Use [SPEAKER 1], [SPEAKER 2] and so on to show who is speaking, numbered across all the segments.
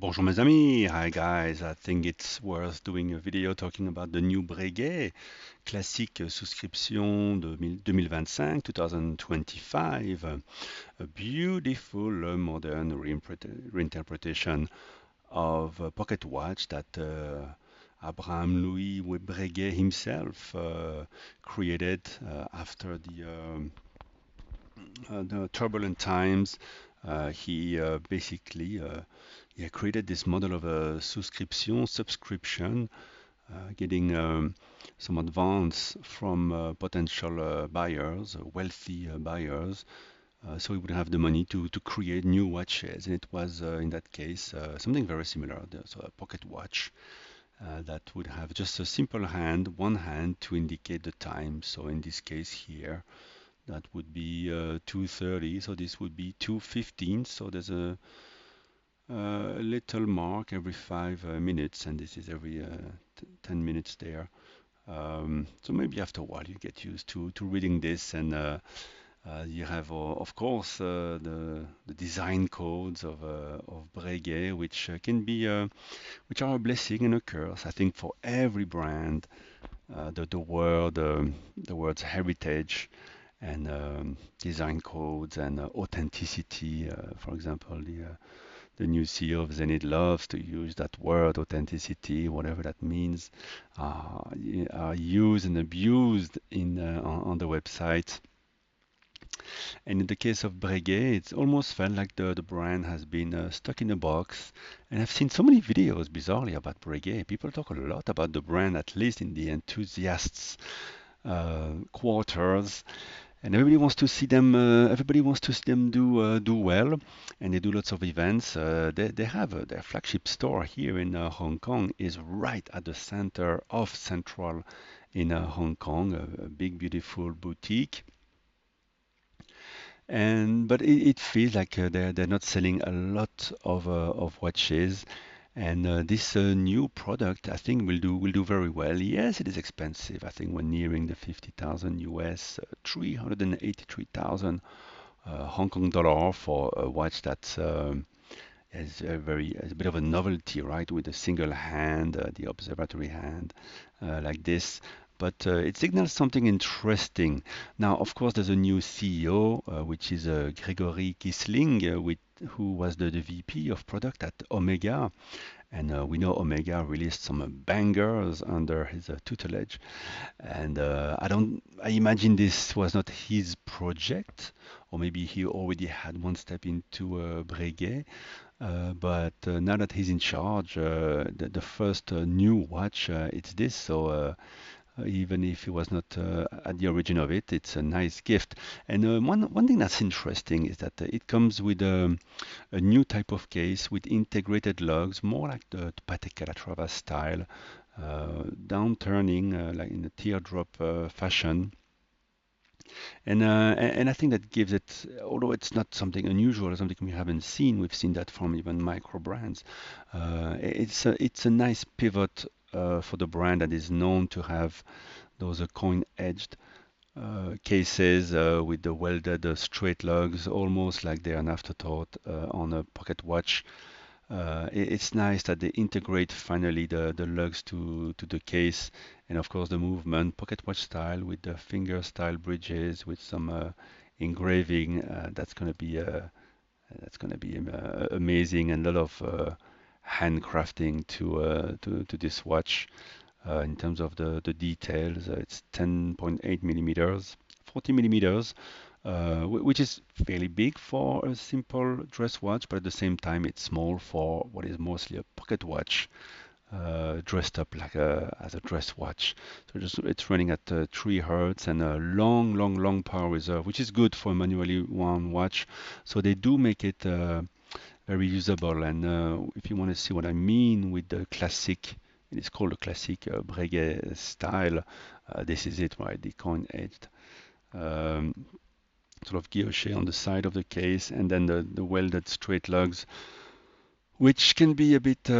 [SPEAKER 1] Bonjour mes amis, hi guys. I think it's worth doing a video talking about the new Breguet classique souscription de 2025, 2025. A beautiful modern reinterpretation of a pocket watch that Abraham Louis Breguet himself created after the turbulent times. He basically created this model of a subscription, getting some advance from potential buyers, wealthy buyers, so he would have the money to create new watches. And it was, in that case, something very similar. So a pocket watch that would have just a simple hand, one hand to indicate the time. So in this case here, that would be 2:30. So this would be 2:15. So there's a little mark every 5 minutes, and this is every 10 minutes there. So maybe after a while you get used to reading this, and you have, of course, the design codes of Breguet, which can be which are a blessing and a curse. I think for every brand, the words heritage and design codes and authenticity. For example, the new CEO of Zenith loves to use that word authenticity, whatever that means, are used and abused on the website. And in the case of Breguet, it's almost felt like the brand has been stuck in a box. And I've seen so many videos, bizarrely, about Breguet. People talk a lot about the brand, at least in the enthusiasts quarters, and everybody wants to see them. Everybody wants to see them do well, and they do lots of events. They have their flagship store here in Hong Kong is right at the center of Central in Hong Kong, a big beautiful boutique. And but it feels like they're not selling a lot of watches. And this new product, I think, will do very well. Yes, it is expensive. I think we're nearing the 50,000 US, 383,000 Hong Kong dollar for a watch that is a bit of a novelty, right? With a single hand, the observatory hand, like this. But it signals something interesting. Now, of course, there's a new CEO, which is Gregory Kisling, who was the VP of product at Omega. And we know Omega released some bangers under his tutelage. And I imagine this was not his project, or maybe he already had one step into Breguet. But now that he's in charge, the first new watch, it's this. So even if he was not at the origin of it, it's a nice gift. And one thing that's interesting is that it comes with a new type of case with integrated lugs, more like the Patek Calatrava style, downturning like in a teardrop fashion. And I think that gives it, although it's not something unusual or something we haven't seen, we've seen that from even micro brands. It's a nice pivot for the brand that is known to have those coin-edged cases with the welded straight lugs, almost like they're an afterthought on a pocket watch. It's nice that they integrate finally the lugs to the case, and of course the movement, pocket watch style with the finger style bridges with some engraving. That's gonna be amazing, and a lot of handcrafting to this watch in terms of the details. It's 10.8 millimeters, 40 millimeters, which is fairly big for a simple dress watch, but at the same time, it's small for what is mostly a pocket watch, dressed up like as a dress watch. So it's running at 3 hertz and a long power reserve, which is good for a manually wound watch. So they do make it very usable. And if you want to see what I mean with the classic, it's called a classic Breguet style. This is it, right? The coin edged. Um, Sort of guilloche on the side of the case, and then the welded straight lugs, which can be a bit,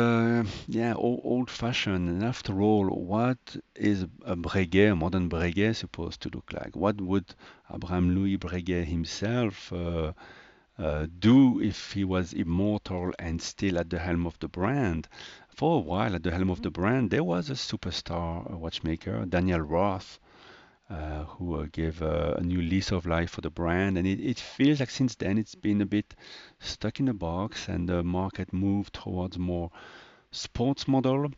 [SPEAKER 1] yeah, old-fashioned. And after all, what is a Breguet, a modern Breguet, supposed to look like? What would Abraham Louis Breguet himself do if he was immortal and still at the helm of the brand. For a while, at the helm of the brand, there was a superstar watchmaker, Daniel Roth, who gave a new lease of life for the brand. And it feels like since then it's been a bit stuck in a box, and the market moved towards more sports model.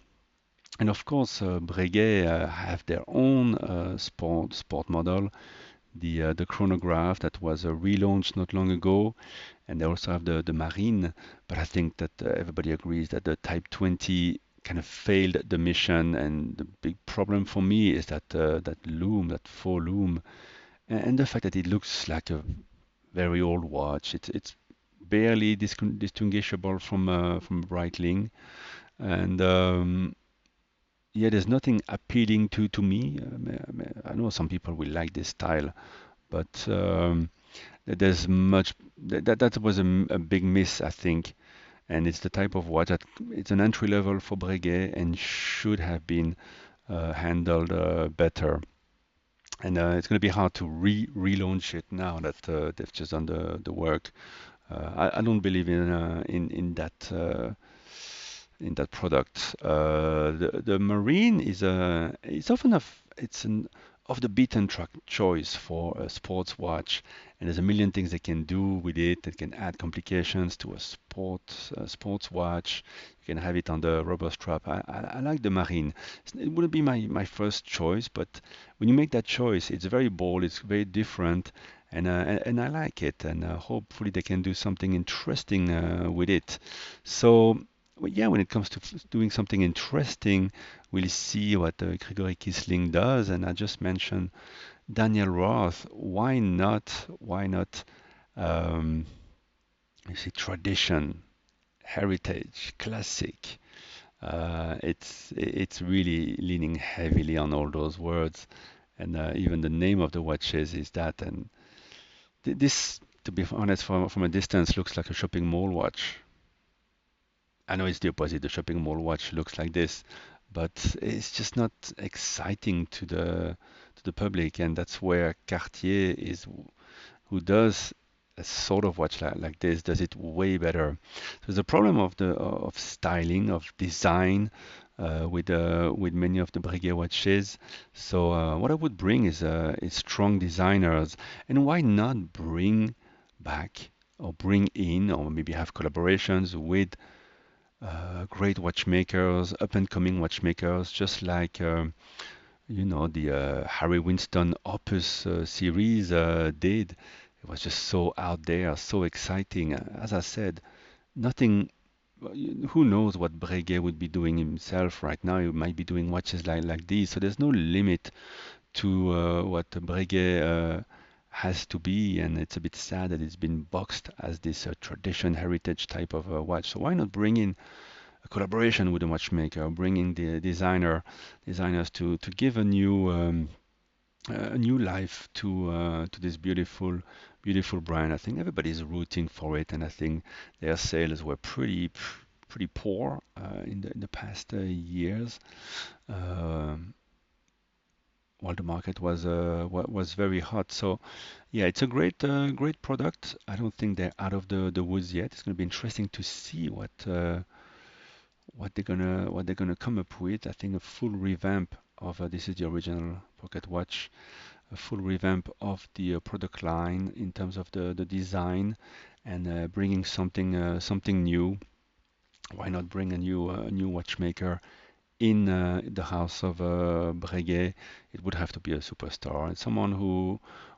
[SPEAKER 1] And of course, Breguet have their own sport model, the chronograph that was relaunched not long ago, and they also have the Marine. But I think that everybody agrees that the Type 20 kind of failed the mission, and the big problem for me is that that loom, that faux loom, and the fact that it looks like a very old watch. It's barely distinguishable from Breitling, and yeah, there's nothing appealing to me. I know some people will like this style, but there's much that was a big miss, I think. And it's the type of watch that it's an entry level for Breguet and should have been handled better. And it's going to be hard to relaunch it now that they've just done the work. I don't believe in that product. The Marine is it's often it's an off the beaten track choice for a sports watch, and there's a million things they can do with it. That can add complications to a sports watch. You can have it on the rubber strap. I like the Marine. It wouldn't be my first choice, but when you make that choice, it's very bold. It's very different. And I like it, and hopefully they can do something interesting with it. So well, yeah, when it comes to doing something interesting, we'll see what Gregory Kisling does. And I just mentioned Daniel Roth. Why not? Why not? Um, you see, tradition, heritage, classic. It's really leaning heavily on all those words, and even the name of the watches is that. And this, to be honest, from a distance, looks like a shopping mall watch. I know it's the opposite. The shopping mall watch looks like this, but it's just not exciting to the public, and that's where Cartier is, who does a sort of watch like this, does it way better. So there's a problem of styling, of design, with many of the Breguet watches. So what I would bring is strong designers, and why not bring back or bring in or maybe have collaborations with great watchmakers, up and coming watchmakers, just like the Harry Winston Opus series did. It was just so out there, so exciting. As I said, nothing. Who knows what Breguet would be doing himself right now? He might be doing watches like these. So there's no limit to what Breguet has to be, and it's a bit sad that it's been boxed as this tradition heritage type of watch. So why not bring in a collaboration with a watchmaker, bringing the designers to give a new life to this beautiful brand. I think everybody's rooting for it, and I think their sales were pretty poor in the past years, um, while the market was very hot. So yeah, it's a great product. I don't think they're out of the woods yet. It's going to be interesting to see what they're gonna come up with. I think a full revamp of this is the original pocket watch, a full revamp of the product line in terms of the design, and bringing something new. Why not bring a new watchmaker in the house of Breguet? It would have to be a superstar and someone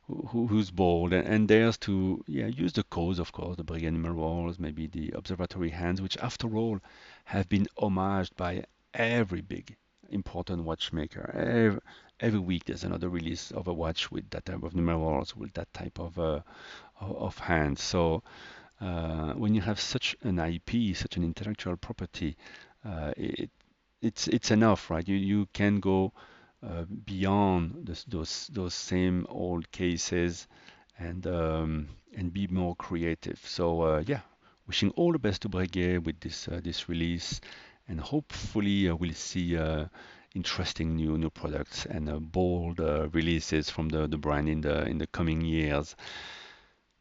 [SPEAKER 1] who's bold and dares to, yeah, use the codes, of course, the Breguet numerals, maybe the observatory hands, which after all have been homaged by every big important watchmaker. Every week there's another release of a watch with that type of numerals, with that type of hands. So when you have such an IP, such an intellectual property, it's enough, right? You can go beyond those same old cases and be more creative. So yeah, wishing all the best to Breguet with this release, and hopefully we'll see interesting new products and bold releases from the brand in the coming years.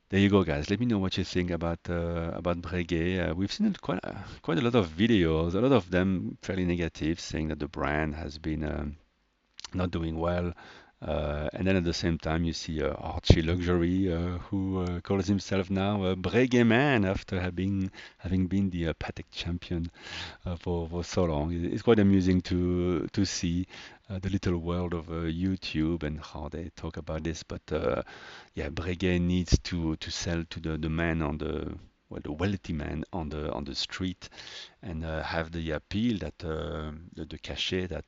[SPEAKER 1] There you go, guys. Let me know what you think about Breguet. We've seen quite a lot of videos, a lot of them fairly negative, saying that the brand has been not doing well. And then at the same time, you see Archie Luxury, who calls himself now a Breguet man after having been the Patek champion for so long. It's quite amusing to see the little world of YouTube and how they talk about this. But yeah, Breguet needs to sell to the man on the wealthy man on the street and have the appeal that the cachet that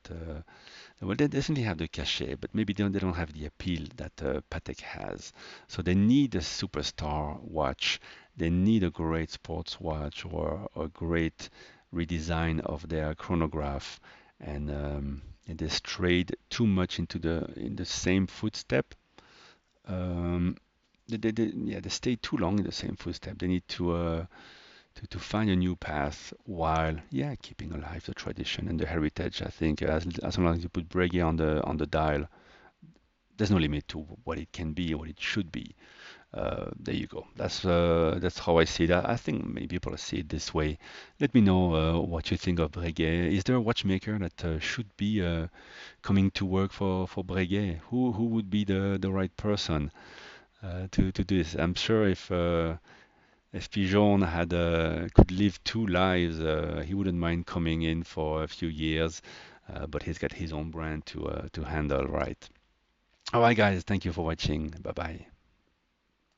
[SPEAKER 1] well, they definitely have the cachet, but maybe they don't have the appeal that Patek has. So they need a superstar watch. They need a great sports watch or a great redesign of their chronograph, and they strayed too much into the same footstep. Um, yeah, they stay too long in the same footstep. They need to find a new path while yeah keeping alive the tradition and the heritage. I think as long as you put Breguet on the dial, there's no limit to what it can be, what it should be. There you go. That's how I see that. I think many people see it this way. Let me know what you think of Breguet. Is there a watchmaker that should be coming to work for Breguet? Who would be the right person to do this? I'm sure if Pigeon had could live two lives, he wouldn't mind coming in for a few years, but he's got his own brand to handle, right? All right, guys, thank you for watching. Bye bye.